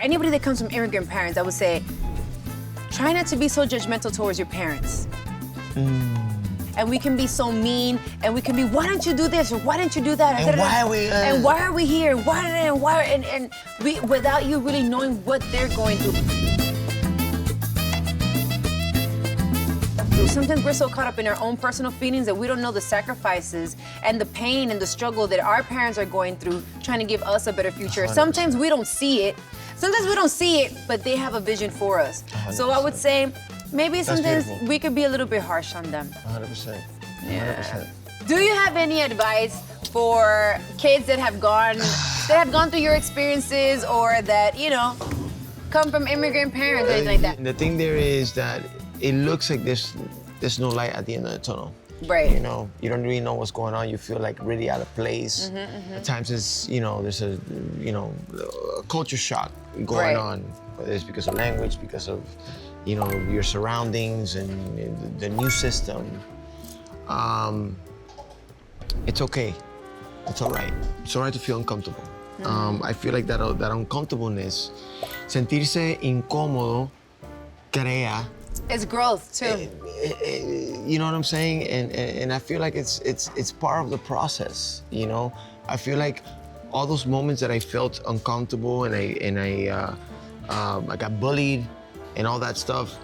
anybody that comes from immigrant parents, I would say, try not to be so judgmental towards your parents. And we can be so mean, and we can be, why don't you do this, or why don't you do that? And why are we... And why are we here? And we, without you really knowing what they're going through. Sometimes we're so caught up in our own personal feelings that we don't know the sacrifices and the pain and the struggle that our parents are going through trying to give us a better future. 100%. Sometimes we don't see it. Sometimes we don't see it, but they have a vision for us. 100%. So I would say, maybe sometimes we could be a little bit harsh on them. 100%. Yeah. 100%. Do you have any advice for kids that have gone through your experiences, or that, you know, come from immigrant parents or anything like that? The thing there is that it looks like there's no light at the end of the tunnel. Right. You know, you don't really know what's going on. You feel like really out of place. At times it's, you know, there's a, you know, a culture shock going on. Whether it's because of language, because of, you know, your surroundings and the new system. It's okay. It's all right. It's all right to feel uncomfortable. I feel like that uncomfortableness, sentirse incómodo, crea. It's growth too. You know what I'm saying? And I feel like it's part of the process. You know, I feel like all those moments that I felt uncomfortable and I got bullied and all that stuff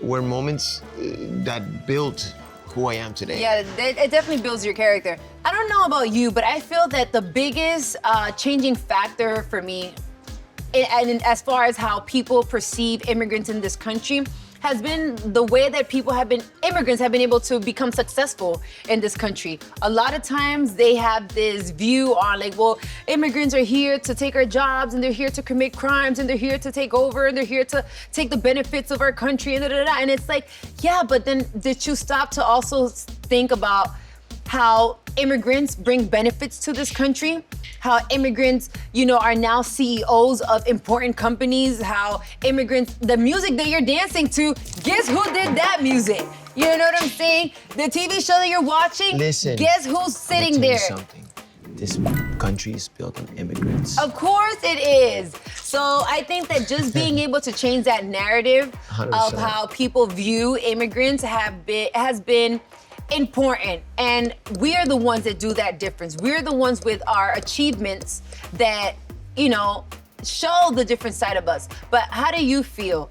were moments that built who I am today. Yeah, it definitely builds your character. I don't know about you, but I feel that the biggest changing factor for me, and as far as how people perceive immigrants in this country, has been the way that immigrants have been able to become successful in this country. A lot of times they have this view on like, well, immigrants are here to take our jobs, and they're here to commit crimes, and they're here to take over, and they're here to take the benefits of our country, and da-da-da. And it's like, yeah, but then did you stop to also think about how immigrants bring benefits to this country? How immigrants, you know, are now CEOs of important companies, how immigrants, the music that you're dancing to, guess who did that music? You know what I'm saying? The TV show that you're watching, listen, guess who's sitting there? Something. This country is built on immigrants. Of course it is. So I think that just being able to change that narrative 100%. Of how people view immigrants has been important, and we are the ones that do that difference. We're the ones with our achievements that, you know, show the different side of us. But how do you feel?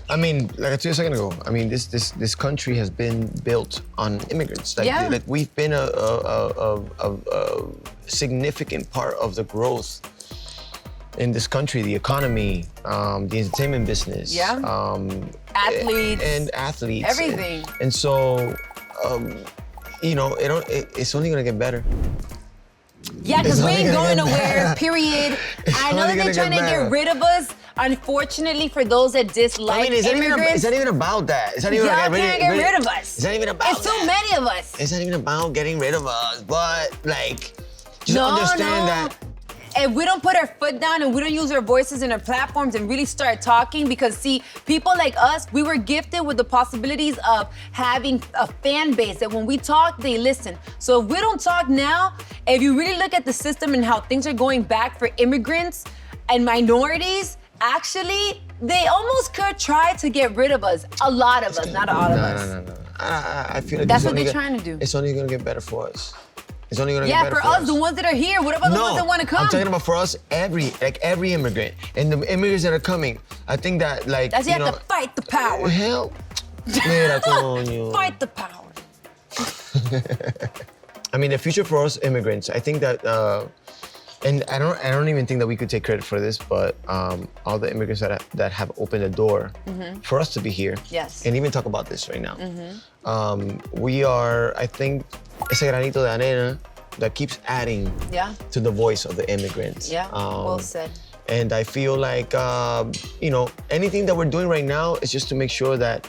I mean, like I told you a second ago, I mean, this country has been built on immigrants. Like we've been a significant part of the growth in this country, the economy, the entertainment business, athletes, and athletes, everything. And so, you know, it's only gonna get better. Yeah, because we ain't going nowhere, period. I know that they're trying to get rid of us. Unfortunately, for those that dislike immigrants. It's not even about that. It's not even y'all can't get rid of us. It's not even about It's too many of us. It's not even about getting rid of us, but like, just understand that. If we don't put our foot down and we don't use our voices and our platforms and really start talking, because see, people like us, we were gifted with the possibilities of having a fan base that when we talk, they listen. So if we don't talk now, if you really look at the system and how things are going back for immigrants and minorities, actually, they almost could try to get rid of us. A lot of us, not all of us. No. I feel like that's what they're trying to do. It's only gonna get better for us. It's only gonna get better for us, the ones that are here. What about the ones that want to come? I'm talking about for us, every immigrant, and the immigrants that are coming. I think that like you have to fight the power. Hell, mira, coño. Fight the power. I mean, the future for us immigrants. I think that, and I don't even think that we could take credit for this, but all the immigrants that have opened the door for us to be here. Yes. And even talk about this right now. We are, I think, ese granito de arena that keeps adding to the voice of the immigrants. Yeah, well said. And I feel like, you know, anything that we're doing right now is just to make sure that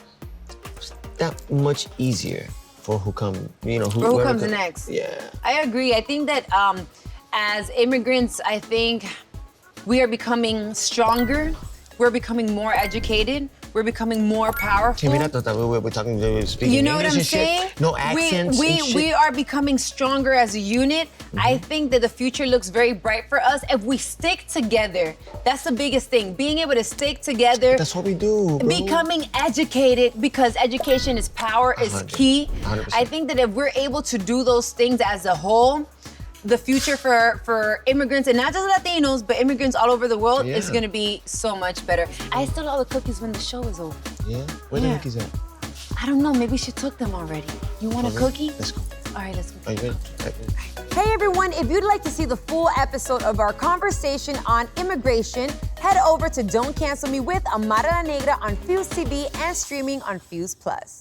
it's that much easier for who come, you know, who comes next. Yeah. I agree. I think that as immigrants, I think we are becoming stronger. We're becoming more educated. we're becoming more powerful. We're speaking You know what English I'm and shit. saying? No accents and shit. We are becoming stronger as a unit. I think that the future looks very bright for us if we stick together. That's the biggest thing. Being able to stick together. That's what we do, bro. Becoming educated, because education is power, is 100%. key. 100%. I think that if we're able to do those things as a whole, the future for immigrants, and not just Latinos, but immigrants all over the world, is Yeah. gonna be so much better. I still all the cookies when the show is over. Yeah? Where the Yeah. cookies at? I don't know, maybe she took them already. You want a Okay, cookie? Let's go. All right, let's go. Are you ready? Hey everyone, if you'd like to see the full episode of our conversation on immigration, head over to Don't Cancel Me with Amara La Negra on FuseTV and streaming on Fuse Plus.